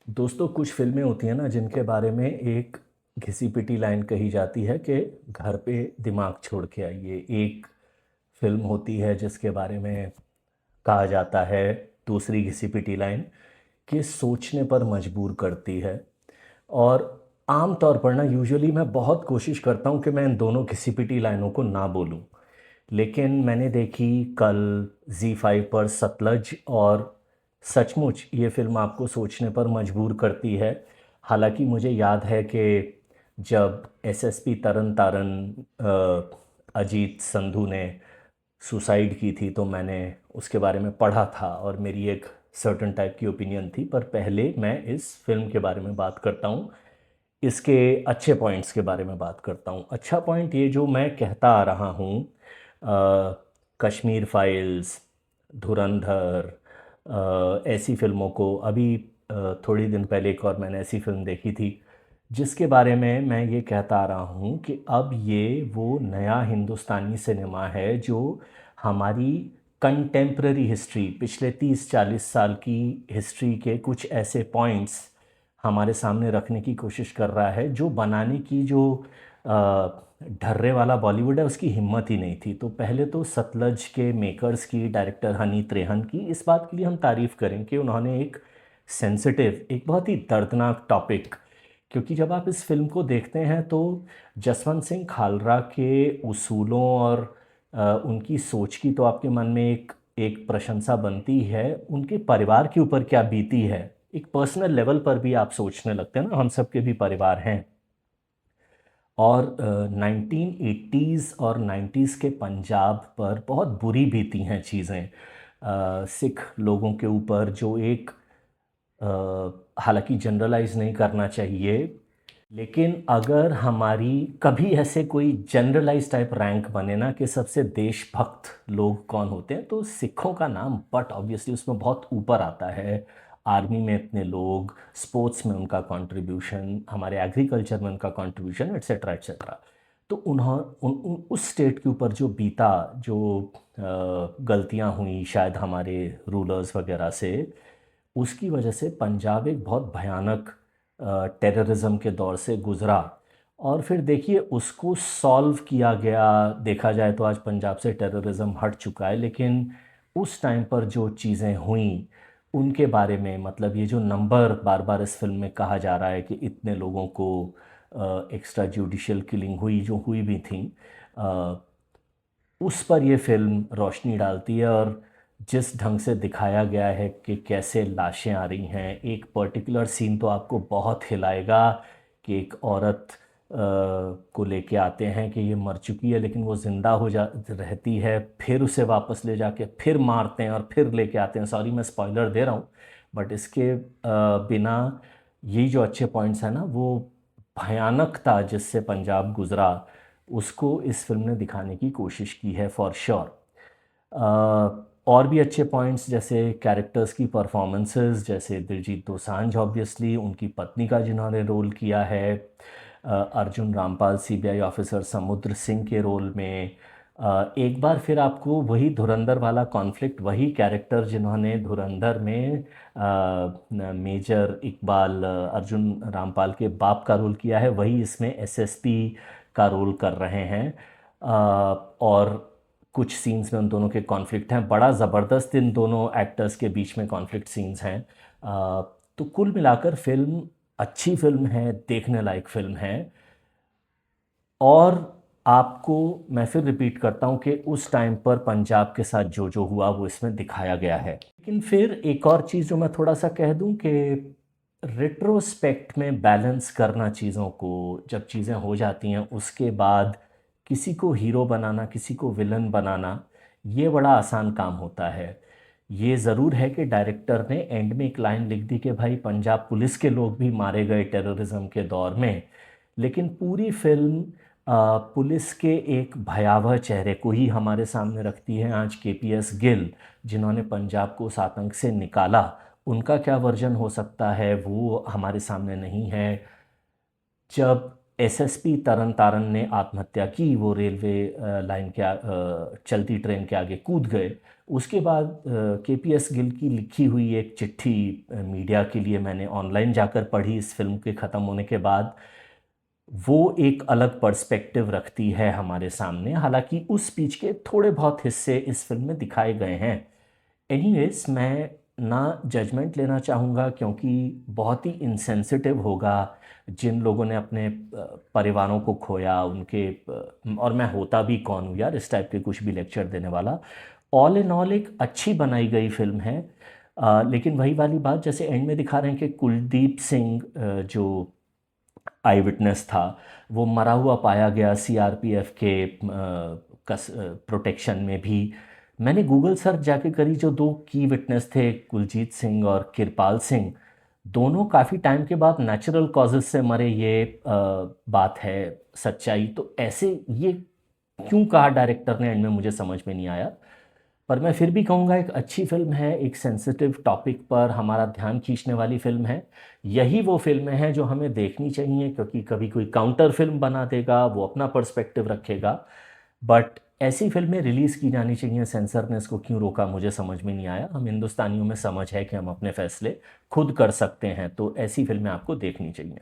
दोस्तों, कुछ फ़िल्में होती हैं ना जिनके बारे में एक घिसी-पिटी लाइन कही जाती है कि घर पे दिमाग छोड़ के आइए। एक फ़िल्म होती है जिसके बारे में कहा जाता है, दूसरी घिसी-पिटी लाइन, कि सोचने पर मजबूर करती है। और आम तौर पर ना यूजुअली मैं बहुत कोशिश करता हूँ कि मैं इन दोनों घिसी-पिटी लाइनों को ना बोलूँ। लेकिन मैंने देखी कल ज़ी5 पर सतलज, और सचमुच ये फ़िल्म आपको सोचने पर मजबूर करती है। हालाँकि मुझे याद है कि जब एसएसपी तरन तारन अजीत संधू ने सुसाइड की थी तो मैंने उसके बारे में पढ़ा था और मेरी एक सर्टेन टाइप की ओपिनियन थी। पर पहले मैं इस फ़िल्म के बारे में बात करता हूँ, इसके अच्छे पॉइंट्स के बारे में बात करता हूँ। अच्छा पॉइंट ये जो मैं कहता आ रहा हूँ, कश्मीर फाइल्स, धुरंधर, ऐसी फ़िल्मों को अभी थोड़ी दिन पहले एक और मैंने ऐसी फ़िल्म देखी थी जिसके बारे में मैं ये कहता आ रहा हूँ कि अब ये वो नया हिंदुस्तानी सिनेमा है जो हमारी कंटेम्प्ररी हिस्ट्री, पिछले 30-40 साल की हिस्ट्री के कुछ ऐसे पॉइंट्स हमारे सामने रखने की कोशिश कर रहा है जो बनाने की जो ढर्रे वाला बॉलीवुड है उसकी हिम्मत ही नहीं थी। तो पहले तो सतलज के मेकर्स की, डायरेक्टर हनी त्रेहन की, इस बात के लिए हम तारीफ़ करें कि उन्होंने एक सेंसिटिव, एक बहुत ही दर्दनाक टॉपिक, क्योंकि जब आप इस फिल्म को देखते हैं तो जसवंत सिंह खालरा के उसूलों और उनकी सोच की तो आपके मन में एक एक प्रशंसा बनती है। उनके परिवार के ऊपर क्या बीती है, एक पर्सनल लेवल पर भी आप सोचने लगते हैं ना, हम सबके भी परिवार हैं। और 1980s और 90s के पंजाब पर बहुत बुरी बीती हैं चीज़ें, सिख लोगों के ऊपर, जो एक हालांकि जनरलाइज नहीं करना चाहिए, लेकिन अगर हमारी कभी ऐसे कोई जनरलाइज टाइप रैंक बने ना कि सबसे देशभक्त लोग कौन होते हैं, तो सिखों का नाम बट ऑब्वियसली उसमें बहुत ऊपर आता है। आर्मी में इतने लोग, स्पोर्ट्स में उनका कंट्रीब्यूशन, हमारे एग्रीकल्चर में उनका कंट्रीब्यूशन, एट्सेट्रा एट्सेट्रा। तो उस स्टेट के ऊपर जो बीता, जो गलतियां हुई शायद हमारे रूलर्स वगैरह से, उसकी वजह से पंजाब एक बहुत भयानक टेररिज्म के दौर से गुज़रा। और फिर देखिए उसको सॉल्व किया गया। देखा जाए तो आज पंजाब से टेररिज्म हट चुका है, लेकिन उस टाइम पर जो चीज़ें हुई उनके बारे में, मतलब ये जो नंबर बार बार इस फिल्म में कहा जा रहा है कि इतने लोगों को एक्स्ट्रा जुडिशियल किलिंग हुई, जो हुई भी थी, उस पर ये फिल्म रोशनी डालती है। और जिस ढंग से दिखाया गया है कि कैसे लाशें आ रही हैं, एक पर्टिकुलर सीन तो आपको बहुत हिलाएगा कि एक औरत को लेके आते हैं कि ये मर चुकी है, लेकिन वो ज़िंदा हो जा रहती है, फिर उसे वापस ले जाके फिर मारते हैं और फिर लेके आते हैं। सॉरी मैं स्पॉइलर दे रहा हूँ, बट इसके बिना यही जो अच्छे पॉइंट्स हैं ना, वो भयानकता जिससे पंजाब गुजरा, उसको इस फिल्म ने दिखाने की कोशिश की है फॉर श्योर। और भी अच्छे पॉइंट्स जैसे कैरेक्टर्स की परफॉर्मेंसेस, जैसे दिलजीत दोसांझ, ऑब्वियसली उनकी पत्नी का जिन्होंने रोल किया है, अर्जुन रामपाल सीबीआई ऑफिसर समुद्र सिंह के रोल में। एक बार फिर आपको वही धुरंधर वाला कॉन्फ्लिक्ट, वही कैरेक्टर जिन्होंने धुरंधर में मेजर इकबाल, अर्जुन रामपाल के बाप का रोल किया है, वही इसमें एसएसपी का रोल कर रहे हैं। और कुछ सीन्स में उन दोनों के कॉन्फ्लिक्ट हैं, बड़ा ज़बरदस्त इन दोनों एक्टर्स के बीच में कॉन्फ्लिक्ट सीन्स हैं। तो कुल मिलाकर फिल्म अच्छी फिल्म है, देखने लायक फिल्म है। और आपको मैं फिर रिपीट करता हूँ कि उस टाइम पर पंजाब के साथ जो जो हुआ वो इसमें दिखाया गया है। लेकिन फिर एक और चीज़ जो मैं थोड़ा सा कह दूँ कि रिट्रोस्पेक्ट में बैलेंस करना चीज़ों को, जब चीज़ें हो जाती हैं उसके बाद किसी को हीरो बनाना, किसी को विलन बनाना, ये बड़ा आसान काम होता है। ये ज़रूर है कि डायरेक्टर ने एंड में एक लाइन लिख दी कि भाई पंजाब पुलिस के लोग भी मारे गए टेररिज्म के दौर में, लेकिन पूरी फिल्म पुलिस के एक भयावह चेहरे को ही हमारे सामने रखती है। आज केपीएस गिल, जिन्होंने पंजाब को उस आतंक से निकाला, उनका क्या वर्जन हो सकता है वो हमारे सामने नहीं है। जब एसएसपी तरन तारन ने आत्महत्या की, वो रेलवे लाइन के चलती ट्रेन के आगे कूद गए, उसके बाद केपीएस गिल की लिखी हुई एक चिट्ठी मीडिया के लिए मैंने ऑनलाइन जाकर पढ़ी इस फिल्म के ख़त्म होने के बाद। वो एक अलग पर्सपेक्टिव रखती है हमारे सामने, हालांकि उस स्पीच के थोड़े बहुत हिस्से इस फिल्म में दिखाए गए हैं। एनीवेज, मैं ना जजमेंट लेना चाहूँगा क्योंकि बहुत ही इंसेंसिटिव होगा जिन लोगों ने अपने परिवारों को खोया, उनके और मैं होता भी कौन हूँ यार इस टाइप के कुछ भी लेक्चर देने वाला। ऑल इन ऑल एक अच्छी बनाई गई फिल्म है। लेकिन वही वाली बात, जैसे एंड में दिखा रहे हैं कि कुलदीप सिंह जो आई विटनेस था, वो मरा हुआ पाया गया सीआरपीएफ के प्रोटेक्शन में भी। मैंने गूगल सर्च जाके करी, जो दो की विटनेस थे कुलजीत सिंह और किरपाल सिंह, दोनों काफ़ी टाइम के बाद नेचुरल कॉजेज से मरे, ये बात है सच्चाई। तो ऐसे ये क्यों कहा डायरेक्टर ने एंड में, मुझे समझ में नहीं आया। पर मैं फिर भी कहूँगा एक अच्छी फिल्म है, एक सेंसिटिव टॉपिक पर हमारा ध्यान खींचने वाली फिल्म है। यही वो फिल्में हैं जो हमें देखनी चाहिए, क्योंकि कभी कोई काउंटर फिल्म बना देगा, वो अपना पर्सपेक्टिव रखेगा, बट ऐसी फिल्में रिलीज़ की जानी चाहिए। सेंसर ने इसको क्यों रोका मुझे समझ में नहीं आया। हम हिंदुस्तानियों में समझ है कि हम अपने फैसले खुद कर सकते हैं, तो ऐसी फिल्में आपको देखनी चाहिए।